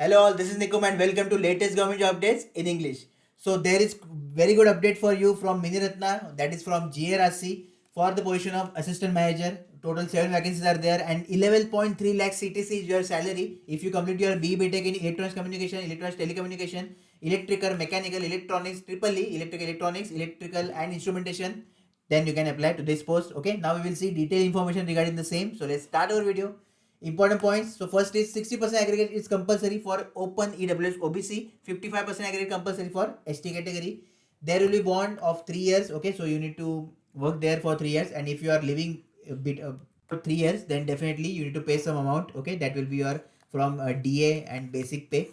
Hello all, this is Nikum and welcome to latest government job updates in English. So there is very good update for you from Miniratna, that is from GRC for the position of assistant manager. Total 7 vacancies are there and 11.3 lakh CTC is your salary if you complete your BTech in electronics communication, electronics telecommunication, electrical, mechanical, electronics, triple E, electrical electronics, electrical and instrumentation. Then you can apply to this post. Okay, now we will see detailed information regarding the same. So let's start our video. Important points. So first is 60% aggregate is compulsory for open EWS OBC, 55% aggregate compulsory for ST category. There will be bond of 3 years. Okay, so you need to work there for 3 years, and if you are living a bit for 3 years, then definitely you need to pay some amount. Okay, that will be your from DA and basic pay.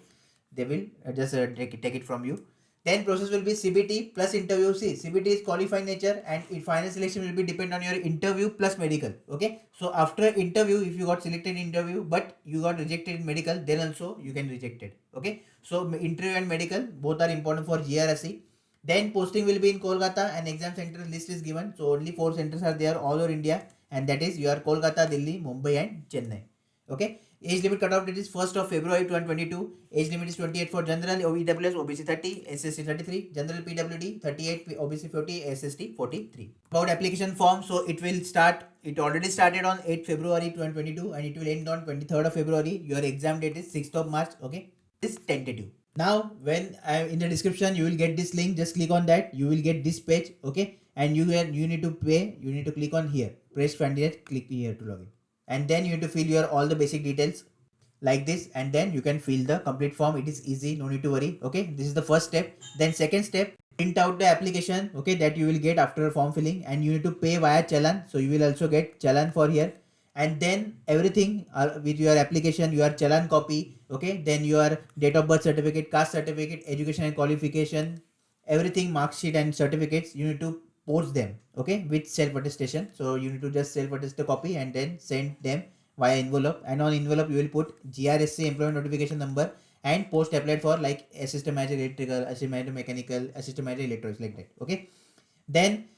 They will just take it from you. Then process will be CBT plus interview. See, CBT is qualified nature and final selection will be depend on your interview plus medical. Okay. So after interview, if you got selected in interview but you got rejected in medical, then also you can reject it. Okay. So interview and medical both are important for GRSE. Then posting will be in Kolkata and exam center list is given. So only 4 centers are there all over India, and that is your Kolkata, Delhi, Mumbai and Chennai. Okay. Age limit cutoff date is 1st of February 2022. Age limit is 28 for general, EWS, OBC 30, SST 33, general PWD 38, OBC 40, SST 43. About application form, so it will start, it already started on 8 February 2022 and it will end on 23rd of February. Your exam date is 6th of March. Okay, this is tentative. Now when I in the description you will get this link, just click on that, you will get this page. Okay, and you need to pay, you need to click on here, press candidate, click here to login, and then you need to fill your all the basic details like this, and then you can fill the complete form. It is easy, no need to worry. Okay, this is the first step. Then second step, print out the application, okay, that you will get after form filling, and you need to pay via challan, so you will also get challan for here. And then everything with your application, your challan copy, okay, then your date of birth certificate, caste certificate, education and qualification, everything, mark sheet and certificates, you need to post them, okay, with self attestation. So you need to just self attest the copy and then send them via envelope, and on envelope you will put GRSC employment notification number and post applied for like assistant manager electrical, assistant manager mechanical, assistant manager electronics, like that. Okay, then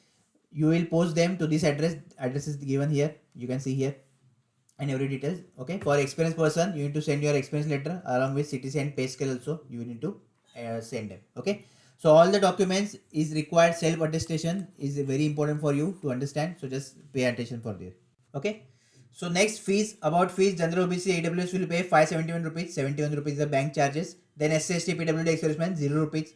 you will post them to this address is given here, you can see here, and every details. Okay, for experienced person you need to send your experience letter along with CTC and pay scale also, you need to send them. Okay, so all the documents is required. Self attestation is very important for you to understand, so just pay attention for this. Okay, so next fees, about fees, general OBC AWS will pay 571 rupees, 71 rupees the bank charges. Then SCST PWD expressman 0 rupees.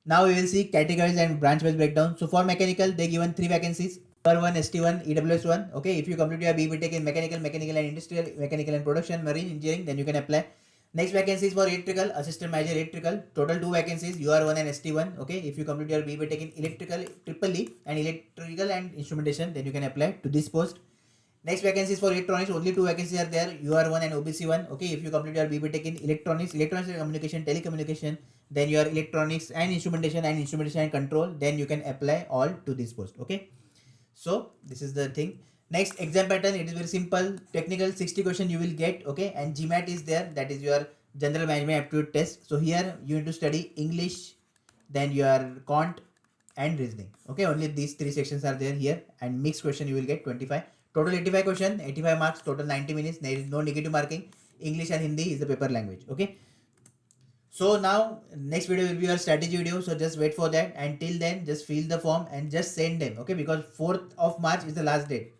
Now we will see categories and branch wise breakdown. So for mechanical they given 3 vacancies, R1, ST1, EWS1. Okay, if you complete your BTech in mechanical and industrial, mechanical and production, marine engineering, then you can apply. Next vacancies for electrical, assistant manager electrical, total 2 vacancies, UR1 and ST1. Okay, if you complete your BTech in electrical, triple E and electrical and instrumentation, then you can apply to this post. Next vacancies for electronics, only 2 vacancies are there, UR1 and OBC1. Okay, if you complete your BTech in electronics, electronics and communication, telecommunication, then your electronics and instrumentation and control, then you can apply all to this post. Okay, so this is the thing. Next exam pattern, it is very simple. Technical 60 question you will get. Okay, and GMAT is there, that is your general management aptitude test. So here you need to study English, then your quant and reasoning. Okay, only these 3 sections are there here, and mixed question you will get 25. Total 85 question, 85 marks, total 90 minutes. There is no negative marking. English and Hindi is the paper language. Okay, so now next video will be your strategy video, so just wait for that. Until then just fill the form and just send them. Okay, because 4th of March is the last date,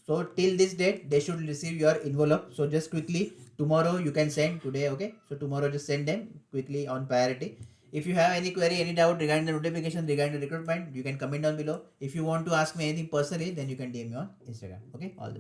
so till this date they should receive your envelope. So just quickly, tomorrow you can send today. Okay, so tomorrow just send them quickly on priority. If you have any query, any doubt regarding the notification, regarding the recruitment, you can comment down below. If you want to ask me anything personally, then you can DM me on Instagram. Okay, all the